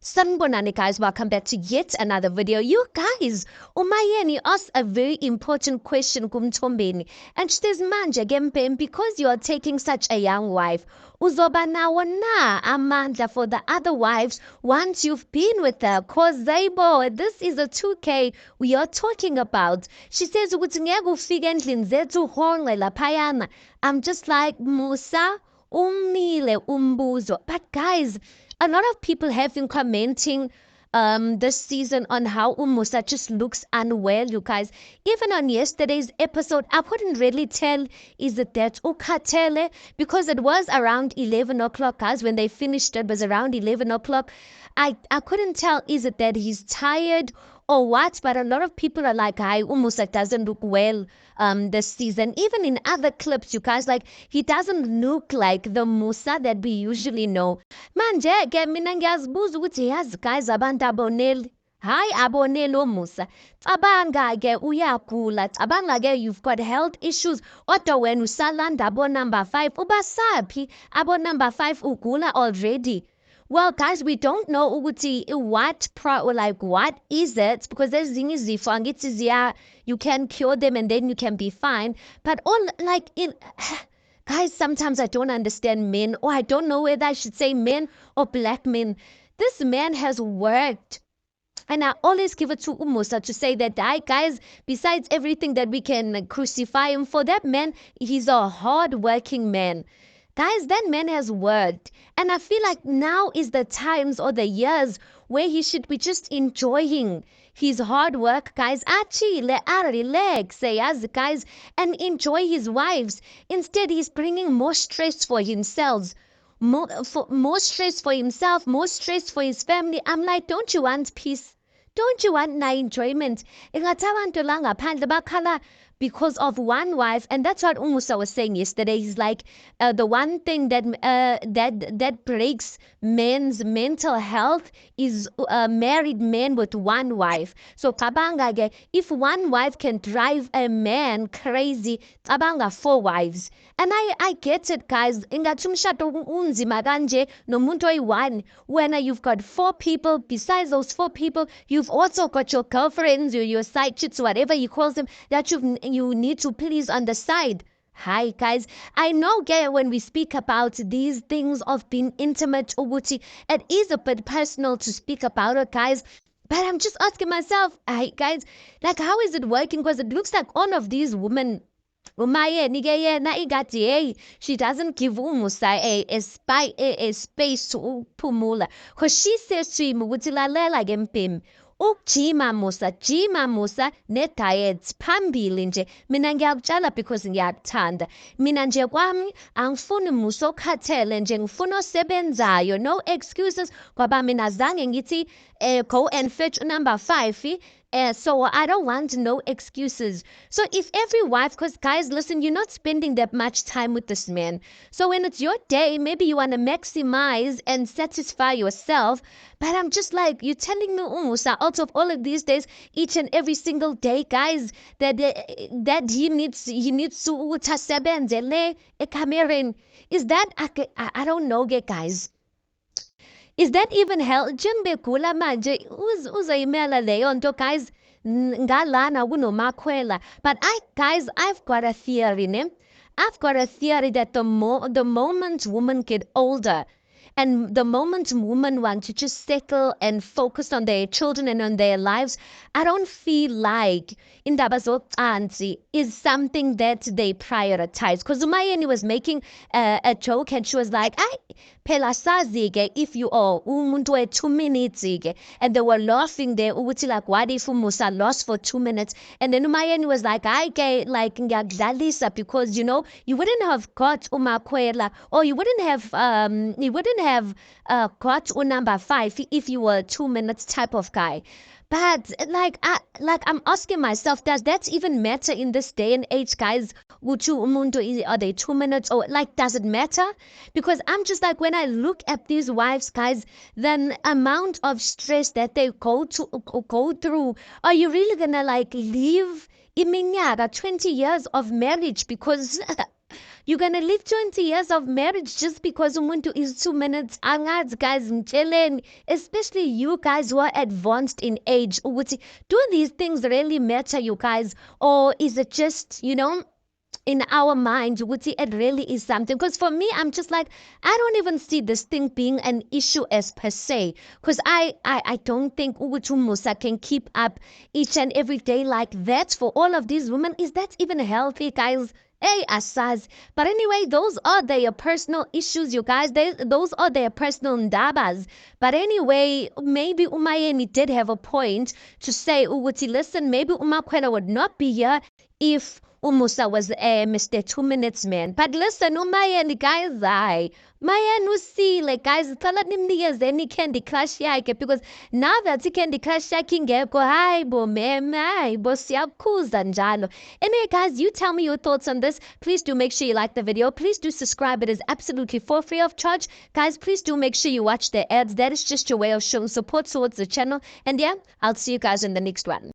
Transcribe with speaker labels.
Speaker 1: Sanibonani guys, welcome back to yet another video. You guys, uMayeni asked a very important question kumthombeni, and she says, manje ke because you are taking such a young wife, uzoba nawo na amandla for the other wives once you've been with her? Cause Zaibo, this is a 2K we are talking about. She says ukuthi ngeke ufike endlini zethu uhonqe laphayana. I'm just like, Musa, umile umbuzo. But guys, a lot of people have been commenting this season on how Umusa just looks unwell, you guys. Even on yesterday's episode, I couldn't really tell is it that ukatele, because it was around 11 o'clock, guys. When they finished, it was around 11 o'clock. I couldn't tell is it that he's tired or what, but a lot of people are like, hi, Umusa doesn't look well this season. Even in other clips, you guys, like, he doesn't look like the Musa that we usually know. Manje ke mina ngiyazibuza ukuthi yazi guys abantu aboneli, hayi aboneli oMusa. Cabanga ke uyagula, cabanga ke you've got health issues. Kodwa wena usalanda abo number 5, ubasaphi abo number 5 ugula already. Well, guys, we don't know ukuthi what is it, because there's izifo angithi you can cure them and then you can be fine. But guys, sometimes I don't understand men, or I don't know whether I should say men or black men. This man has worked. And I always give it to Umusa to say that, guys, besides everything that we can crucify him for, that man, he's a hard-working man. Guys, that man has worked. And I feel like now is the times or the years where he should be just enjoying his hard work, guys. Relax, guys, and enjoy his wives. Instead, he's bringing more stress for himself. More stress for himself, more stress for his family. I'm like, don't you want peace? Don't you want enjoyment? Because of one wife, and that's what Umusa was saying yesterday. He's like, the one thing that breaks men's mental health is married men with one wife. So kabanga, if one wife can drive a man crazy, kabanga 4 wives. And I get it, guys. Ingathi umshado unzima kanje nomuntu oyi-1. When you've got 4 people, besides those 4 people, you've also got your girlfriends, your side chicks, whatever you call them, that you need to please on the side. Hi, guys. I know, when we speak about these things of being intimate, Ubuti, it is a bit personal to speak about it, guys. But I'm just asking myself, hi, guys, like, how is it working? Because it looks like all of these women, she doesn't give Umusa a space to pumula. Because she says to him, "Lalela gempim. Ukujima Musa ne-diet phambili nje. Mina ngiyakutshela because ngiyakuthanda. Mina nje kwami angifuni Musa okhathele nje, ngifuna osebenzayo. No excuses, ngoba mina zange ngithi go and fetch number 5. So I don't want no excuses. So if every wife, because guys, listen, you're not spending that much time with this man. So when it's your day, maybe you want to maximize and satisfy yourself. But I'm just like, you're telling me, Umusa, out of all of these days, each and every single day, guys, that he needs to utasebenzele ekamerin. Is that, I don't know, guys. Is that even hell? Jimbe kula manje uzoyimela leyo nto, guys, ngalana kunomakhwela. But I've got a theory, ne? I've got a theory that the moment women get older, and the moment women want to just settle and focus on their children and on their lives, I don't feel like indaba zocansi is something that they prioritize. Because uMayeni was making a joke, and she was like, phela sazi-ke if you are umuntu we-2 minutes, and they were laughing there ukuthi like, what if Umusa lost for 2 minutes? And then uMayeni was like, like ngiyakudlalisa, because you wouldn't have got umakhwela, or you wouldn't have got number 5 if you were a 2 minutes type of guy. But I'm asking myself, does that even matter in this day and age, guys? Are they 2 minutes, or like, does it matter? Because I'm just like, when I look at these wives, guys, the amount of stress that they go through, are you really gonna like leave iminyaka 20 years of marriage because You're gonna live 20 years of marriage just because umuntu is 2 minutes. Angazi guys, mtsheleni, especially you guys who are advanced in age. Ukuthi, do these things really matter, you guys? Or is it just, in our minds, ukuthi it really is something? Because for me, I'm just like, I don't even see this thing being an issue as per se. Because I don't think ukuthi Musa can keep up each and every day like that for all of these women. Is that even healthy, guys? Hey, Asaz. But anyway, those are their personal issues, you guys. Those are their personal ndabas. But anyway, maybe Umayeni did have a point to say, Uguti, listen, maybe Umakwela would not be here if Umusa was Mr. 2 minutes man. But listen, Umayeni, guys, Mayan usile, guys, thala nimnikezeni Candy Crush yakhe, because now that Candy Crush yakhe ingekho, hayi bo mem, hayi bo siyakhuza njalo. Anyway, guys, you tell me your thoughts on this. Please do make sure you like the video. Please do subscribe. It is absolutely for free of charge. Guys, please do make sure you watch the ads. That is just your way of showing support towards the channel. And yeah, I'll see you guys in the next one.